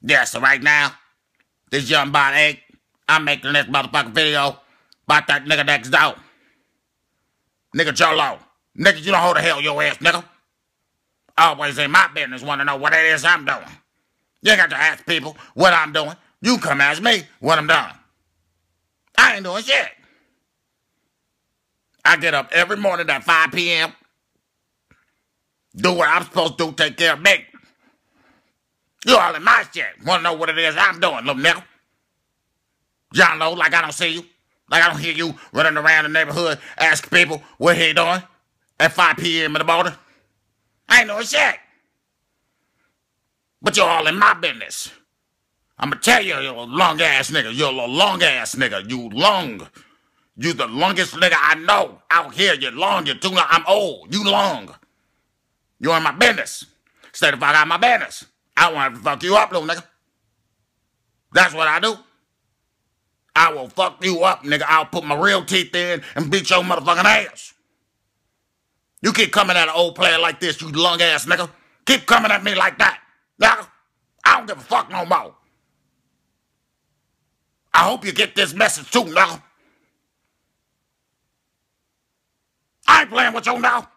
Yeah, so right now, this young bot egg, I'm making this motherfucking video about that nigga next door. Nigga Jolo. Nigga, you know who the hell your ass, nigga. Always in my business want to know what it is I'm doing. You ain't got to ask people what I'm doing. You come ask me what I'm doing. I ain't doing shit. I get up every morning at 5 p.m., do what I'm supposed to do, take care of me. You all in my shit. Want to know what it is I'm doing, little nigga? John Lowe, like I don't see you. Like I don't hear you running around the neighborhood asking people what he doing at 5 p.m. in the morning. I ain't doing shit. But you're all in my business. I'm going to tell you, you're a long-ass nigga. You're a long-ass nigga. You the longest nigga I know out here. You're long. You're too long. I'm old. You long. You're in my business. Stay the fuck out of my business. I want to fuck you up, little nigga. That's what I do. I will fuck you up, nigga. I'll put my real teeth in and beat your motherfucking ass. You keep coming at an old player like this, you long-ass nigga. Keep coming at me like that. Nigga, I don't give a fuck no more. I hope you get this message too, nigga. I ain't playing with you now.